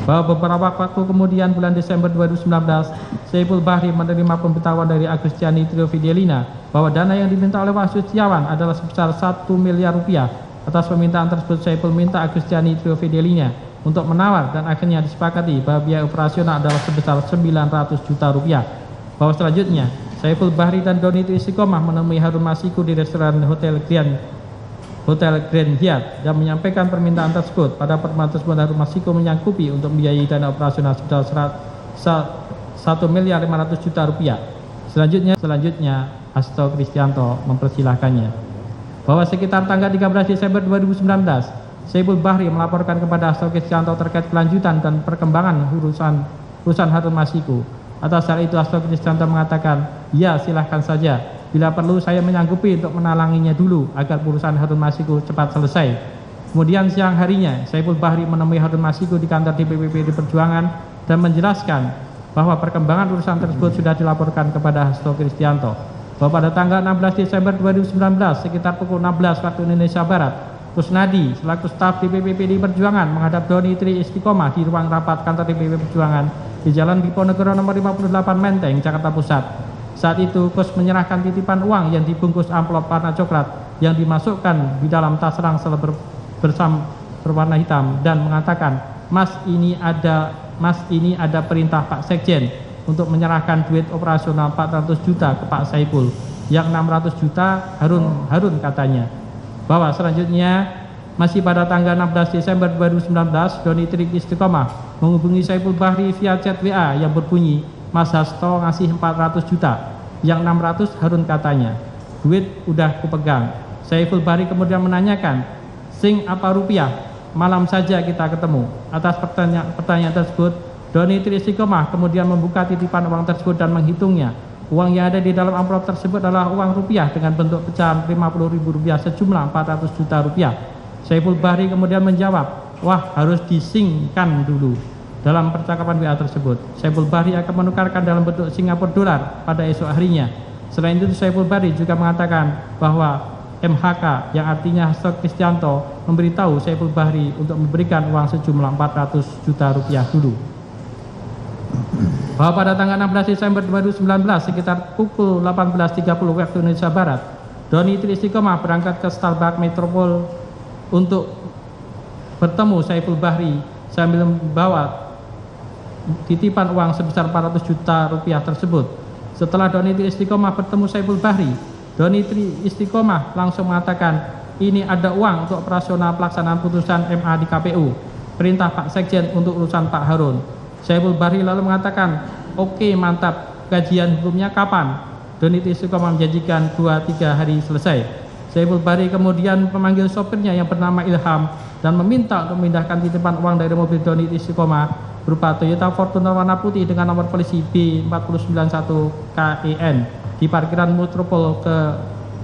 bahwa beberapa waktu kemudian bulan Desember 2019, Saiful Bahri menerima pemberitahuan dari Agustiani Trio Fidelina bahwa dana yang diminta oleh Wahyu Setiawan adalah sebesar 1 miliar rupiah. Atas permintaan tersebut, Saiful minta Agustiani Trio Fidelina untuk menawar dan akhirnya disepakati bahwa biaya operasional adalah sebesar 900 juta rupiah. Bahwa selanjutnya, Saiful Bahri dan Doni Tri Istiqomah menemui Harun Masiku di restoran Hotel Grand Hyatt dan menyampaikan permintaan tersebut. Pada pertemuan tersebut, Harun Masiku menyanggupi untuk membiayai dana operasional sebesar 1 miliar 500 juta rupiah. Selanjutnya Hasto Kristianto mempersilahkannya bahwa sekitar tanggal 13 Desember 2019, Saiful Bahri melaporkan kepada Hasto Kristianto terkait kelanjutan dan perkembangan urusan Harun Masiku. Atas hal itu, Hasto Kristianto mengatakan, "Ya, silahkan saja. Bila perlu saya menyanggupi untuk menalanginya dulu agar urusan Harun Masiku cepat selesai." Kemudian siang harinya, Saiful Bahri menemui Harun Masiku di kantor DPP PDI Perjuangan dan menjelaskan bahwa perkembangan urusan tersebut sudah dilaporkan kepada Hasto Kristianto. Bahwa pada tanggal 16 Desember 2019 sekitar pukul 16 waktu Indonesia Barat, Kusnadi selaku staf DPP PDI Perjuangan menghadap Doni Tri Istiqomah di ruang rapat kantor DPP Perjuangan di Jalan Diponegoro nomor 58 Menteng, Jakarta Pusat. Saat itu, Kus menyerahkan titipan uang yang dibungkus amplop warna coklat yang dimasukkan di dalam tas ransel berwarna hitam dan mengatakan, Mas ini ada perintah Pak Sekjen untuk menyerahkan duit operasional 400 juta ke Pak Saiful, yang 600 juta Harun katanya." Bahwa selanjutnya, masih pada tanggal 16 Desember 2019, Doni Tri Istiqomah menghubungi Saiful Bahri via chat WA yang berbunyi, "Mas Hasto ngasih 400 juta, yang 600 Harun katanya. Duit udah kupegang." Saiful Bahri kemudian menanyakan, "Sing apa rupiah? Malam saja kita ketemu." Atas pertanyaan tersebut, Doni Tri Istiqomah kemudian membuka titipan uang tersebut dan menghitungnya. Uang yang ada di dalam amplop tersebut adalah uang rupiah dengan bentuk pecahan Rp50.000 sejumlah 400 juta rupiah. Saiful Bahri kemudian menjawab, "Wah, harus disingkan dulu." Dalam percakapan WA tersebut, Saiful Bahri akan menukarkan dalam bentuk Singapura dolar pada esok harinya. Selain itu, Saiful Bahri juga mengatakan bahwa MHK yang artinya Hasto Kristianto memberitahu Saiful Bahri untuk memberikan uang sejumlah 400 juta rupiah dulu. Bahwa pada tanggal 16 Desember 2019 sekitar pukul 18.30 waktu Indonesia Barat, Doni Tri Istiqomah berangkat ke Starbucks Metropol untuk bertemu Saiful Bahri sambil membawa titipan uang sebesar 400 juta rupiah tersebut. Setelah Doni Tri Istiqomah bertemu Saiful Bahri, Doni Tri Istiqomah langsung mengatakan, "Ini ada uang untuk operasional pelaksanaan putusan MA di KPU. Perintah Pak Sekjen untuk urusan Pak Harun." Saiful Bahri lalu mengatakan, "Oke, mantap. Kajian hukumnya kapan?" Doni Tri Istiqomah menjanjikan 2-3 hari selesai. Saiful Bahri kemudian memanggil sopirnya yang bernama Ilham dan meminta untuk memindahkan titipan uang dari mobil Doni Tri Istiqomah berupa Toyota Fortuner warna putih dengan nomor polisi B4091 KEN di parkiran Metropol ke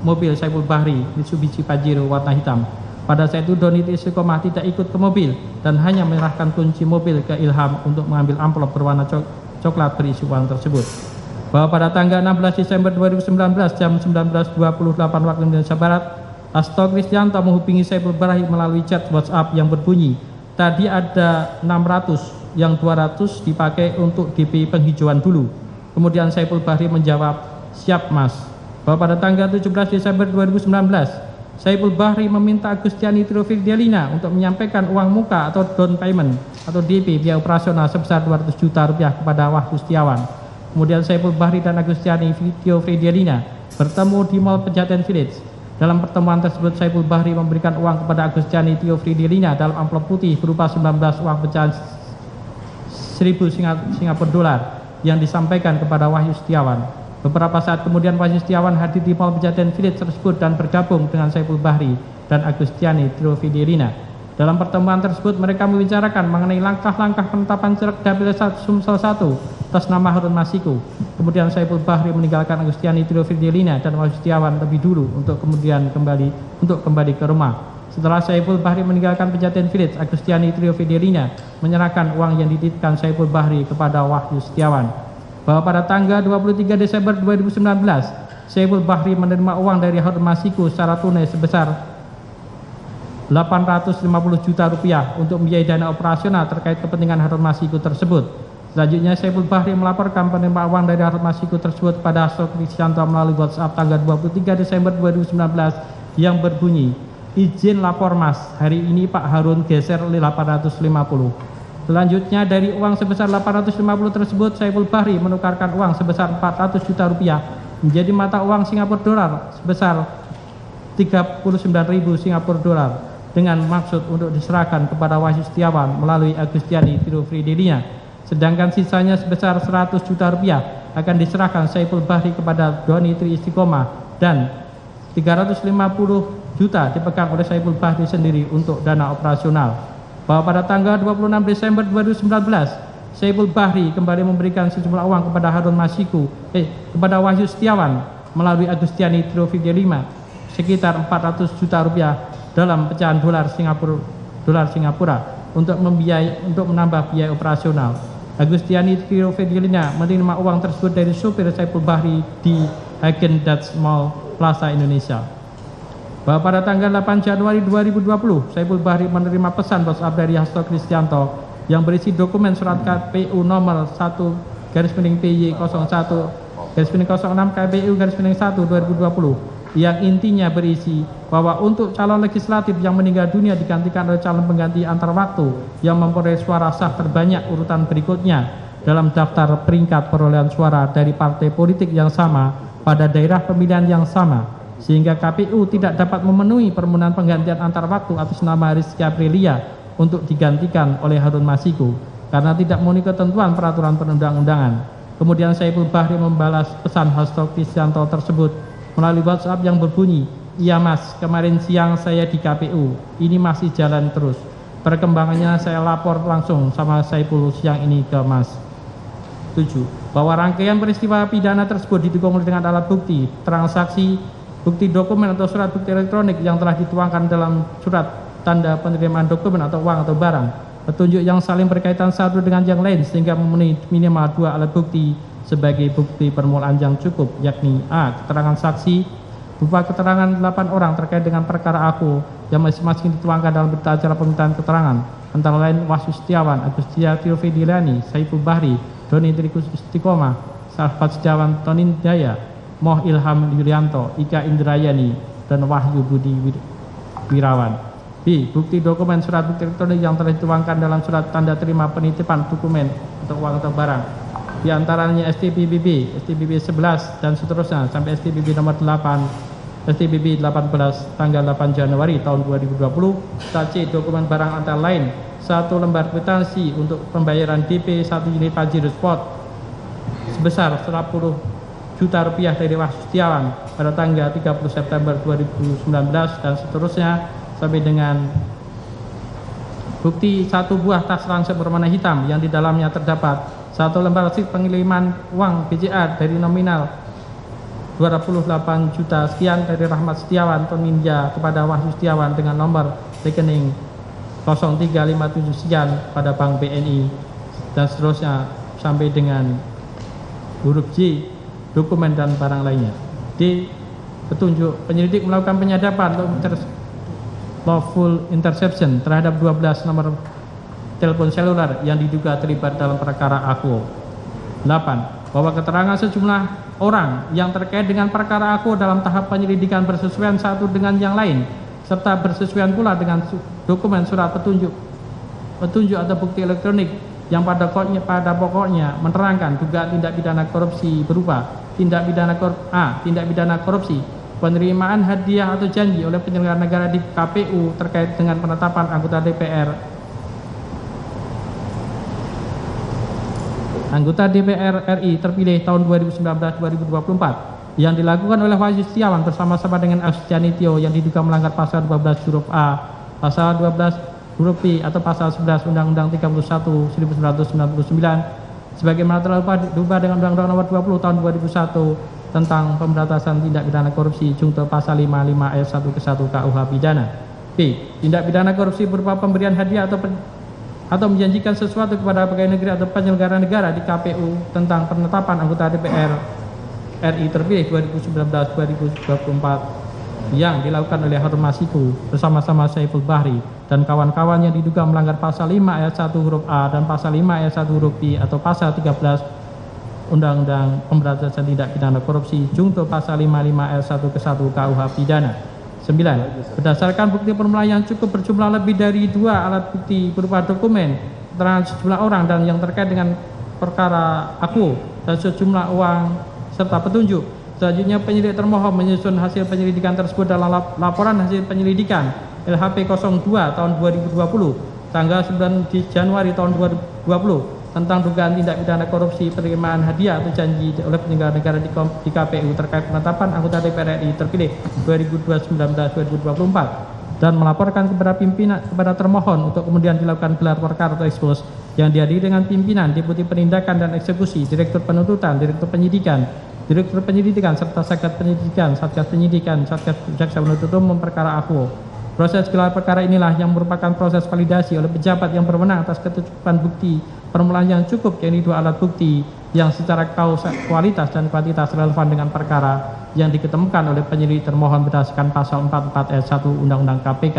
mobil Saiful Bahri Mitsubishi Pajero warna hitam. Pada saat itu, Doni Tri Istiqomah tidak ikut ke mobil dan hanya menyerahkan kunci mobil ke Ilham untuk mengambil amplop berwarna coklat berisi uang tersebut. Bahwa pada tanggal 16 Desember 2019 jam 19.28 waktu Indonesia Barat, Hasto Kristianto menghubungi Saiful Bahri melalui chat WhatsApp yang berbunyi, "Tadi ada 600, yang 200 dipakai untuk DP penghijauan dulu." Kemudian Saiful Bahri menjawab, "Siap, Mas." Bahwa pada tanggal 17 Desember 2019, Saiful Bahri meminta Agustiani Trio Fidelina untuk menyampaikan uang muka atau down payment atau DP biaya operasional sebesar 200 juta rupiah kepada Wahyu Setiawan. Kemudian Saiful Bahri dan Agustiani Trio Fidelina bertemu di Mall Pejaten Village. Dalam pertemuan tersebut, Saiful Bahri memberikan uang kepada Agustiani Trio Fidelina dalam amplop putih berupa 19 uang pecahan 1.000 Singapura dolar yang disampaikan kepada Wahyu Setiawan. Beberapa saat kemudian Wahyu Setiawan hadir di Mall Pejaten Village tersebut dan bergabung dengan Saiful Bahri dan Agustiani Trio Fidelina. Dalam pertemuan tersebut mereka membicarakan mengenai langkah-langkah penetapan caleg dapil Sumsel 1 atas nama Harun Masiku. Kemudian Saiful Bahri meninggalkan Agustiani Trio Fidelina dan Wahyu Setiawan lebih dulu untuk kemudian kembali ke rumah. Setelah Saiful Bahri meninggalkan Pejaten Village, Agustiani Trio Fidelina menyerahkan uang yang dititipkan Saiful Bahri kepada Wahyu Setiawan. Bahwa pada tanggal 23 Desember 2019, Saiful Bahri menerima uang dari Harun Masiku secara tunai sebesar 850 juta rupiah untuk membiayai dana operasional terkait kepentingan Harun Masiku tersebut. Selanjutnya, Saiful Bahri melaporkan penerima uang dari Harun Masiku tersebut kepada Hasto Kristianto melalui WhatsApp tanggal 23 Desember 2019 yang berbunyi, izin lapor mas, hari ini Pak Harun geser 850. Selanjutnya, dari uang sebesar 850 tersebut, Saiful Bahri menukarkan uang sebesar 400 juta rupiah menjadi mata uang Singapura dolar sebesar 39.000 Singapura dolar dengan maksud untuk diserahkan kepada Wahyu Setiawan melalui Agustiani Tirofridelina. Sedangkan sisanya sebesar 100 juta rupiah akan diserahkan Saiful Bahri kepada Doni Tri Istiqomah dan 350 juta dipegang oleh Saiful Bahri sendiri untuk dana operasional. Bahwa pada tanggal 26 Desember 2019, Saiful Bahri kembali memberikan sejumlah uang kepada Harun Masiku, kepada Wahyu Setiawan melalui Agustiani Tirofridelina sekitar 400 juta rupiah dalam pecahan dolar Singapura untuk menambah biaya operasional. Agustiani Tirofridelina menerima uang tersebut dari supir Saiful Bahri di Hagen Dutch Mall Plaza Indonesia. Bahwa pada tanggal 8 Januari 2020, Saiful Bahri menerima pesan WhatsApp dari Hasto Kristianto yang berisi dokumen surat KPU nomor 1/PY01/06/KPU/1 yang intinya berisi bahwa untuk calon legislatif yang meninggal dunia digantikan oleh calon pengganti antar waktu yang memperoleh suara sah terbanyak urutan berikutnya dalam daftar peringkat perolehan suara dari partai politik yang sama pada daerah pemilihan yang sama, sehingga KPU tidak dapat memenuhi permohonan penggantian antar waktu atas nama Rizky Aprilia untuk digantikan oleh Harun Masiku karena tidak memenuhi ketentuan peraturan perundang-undangan. Kemudian Saiful Bahri membalas pesan Hasto Kristianto tersebut melalui WhatsApp yang berbunyi, iya mas, kemarin siang saya di KPU, ini masih jalan terus. Perkembangannya saya lapor langsung sama Saiful siang ini ke mas. 7. Bahwa rangkaian peristiwa pidana tersebut didukung dengan alat bukti, transaksi, bukti dokumen atau surat bukti elektronik yang telah dituangkan dalam surat tanda penerimaan dokumen atau uang atau barang, petunjuk yang saling berkaitan satu dengan yang lain sehingga memenuhi minimal 2 alat bukti sebagai bukti permulaan yang cukup, yakni a. keterangan saksi berupa keterangan 8 orang terkait dengan perkara aku yang masing-masing dituangkan dalam berita acara permintaan keterangan, antara lain Wahyu Setiawan, Agustiani Tirofridelina, Saiful Bahri, Doni Tri Istiqomah, Salvat Setiawan Tonindaya, Moh Ilham Yulianto, Ika Indrayani, dan Wahyu Budi Wirawan. B. Bukti dokumen surat bukti elektronik yang telah dituangkan dalam surat tanda terima penitipan dokumen atau uang atau barang, di antaranya STBBB, STBB 11 dan seterusnya sampai STBB nomor 8, STBB 18 tanggal 8 Januari tahun 2020. C. Dokumen barang antara lain 1 lembar kwitansi untuk pembayaran DP 1 unit Pajero Sport sebesar 10 juta rupiah dari Wahyu Setiawan pada tanggal 30 September 2019 dan seterusnya sampai dengan bukti 1 buah tas ransel berwarna hitam yang di dalamnya terdapat 1 lembar receipt pengiriman uang BCA dari nominal 28 juta sekian dari Rahmat Setiawan Toninja kepada Wahyu Setiawan dengan nomor rekening 0357 sekian pada Bank BNI dan seterusnya sampai dengan huruf J, dokumen dan barang lainnya. D. Petunjuk penyelidik melakukan penyadapan untuk lawful interception terhadap 12 nomor telepon seluler yang diduga terlibat dalam perkara aku. 8. Bahwa keterangan sejumlah orang yang terkait dengan perkara aku dalam tahap penyelidikan bersesuaian satu dengan yang lain serta bersesuaian pula dengan dokumen surat petunjuk atau bukti elektronik yang pada pokoknya menerangkan dugaan tindak pidana korupsi berupa tindak pidana korupsi penerimaan hadiah atau janji oleh penyelenggara negara di KPU terkait dengan penetapan anggota DPR RI terpilih tahun 2019-2024 yang dilakukan oleh Wahyu Setiawan bersama-sama dengan Agustiani Tio yang diduga melanggar pasal 12 huruf A, pasal 12 huruf B atau pasal 11 Undang-Undang 31 1999 sebagaimana telah diubah dengan Undang-Undang Nomor 20 Tahun 2001 tentang pemberantasan tindak pidana korupsi junto pasal 55 ayat 1 ke 1 KUH pidana. B. Tindak pidana korupsi berupa pemberian hadiah atau menjanjikan sesuatu kepada pegawai negeri atau penyelenggara negara di KPU tentang penetapan anggota DPR RI terpilih 2019-2024 yang dilakukan oleh Harun Masiku bersama-sama Saiful Bahri dan kawan-kawan yang diduga melanggar pasal 5 ayat 1 huruf A dan pasal 5 ayat 1 huruf B atau pasal 13 Undang-Undang Pemberantasan Tindak Pidana Korupsi junto pasal 55 ayat 1 ke 1 KUH Pidana. 9. Berdasarkan bukti permulaan yang cukup berjumlah lebih dari 2 alat bukti berupa dokumen, keterangan sejumlah orang dan yang terkait dengan perkara aku dan sejumlah uang serta petunjuk. Selanjutnya penyidik termohon menyusun hasil penyelidikan tersebut dalam laporan hasil penyelidikan LHP 02 tahun 2020 tanggal 9 Januari tahun 2020 tentang dugaan tindak pidana korupsi penerimaan hadiah atau janji oleh penyelenggara negara di KPU terkait penetapan anggota DPR RI terpilih 2019-2024 dan melaporkan kepada termohon untuk kemudian dilakukan gelar perkara atau ekspos yang dihadiri dengan pimpinan, Deputi Penindakan dan Eksekusi, Direktur Penuntutan, Direktur Penyidikan, serta Satgas Penyidikan, Satgas Jaksa Penuntut Umum perkara AKUO. Proses gelar perkara inilah yang merupakan proses validasi oleh pejabat yang berwenang atas kecukupan bukti permulaan yang cukup, yaitu 2 alat bukti yang secara kualitas dan kuantitas relevan dengan perkara yang diketemukan oleh penyelidik termohon berdasarkan pasal 44 ayat 1 Undang-Undang KPK.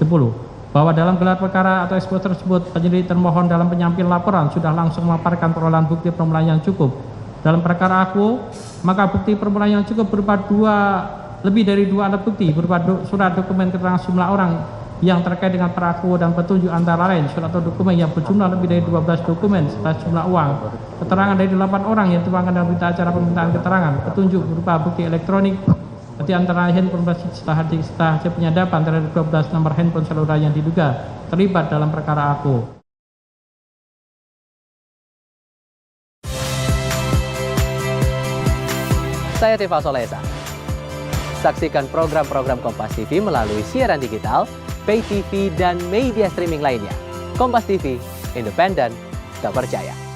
10. Bahwa dalam gelar perkara atau ekspos tersebut penyelidik termohon dalam penyampaian laporan sudah langsung memaparkan perolehan bukti permulaan yang cukup. Dalam perkara aku, maka bukti permulaan yang cukup berupa lebih dari 2 alat bukti berupa surat dokumen keterangan sejumlah orang yang terkait dengan peraku dan petunjuk antara lain surat atau dokumen yang berjumlah lebih dari 12 dokumen serta sejumlah uang, keterangan dari 8 orang yang dituangkan dalam berita acara permintaan keterangan, petunjuk berupa bukti elektronik di antara handphone setelah hasil penyadapan terhadap 12 nomor handphone seluler yang diduga terlibat dalam perkara aku. Saya Tifa Solesa. Saksikan program-program Kompas TV melalui siaran digital, pay TV, dan media streaming lainnya. Kompas TV, independen, terpercaya.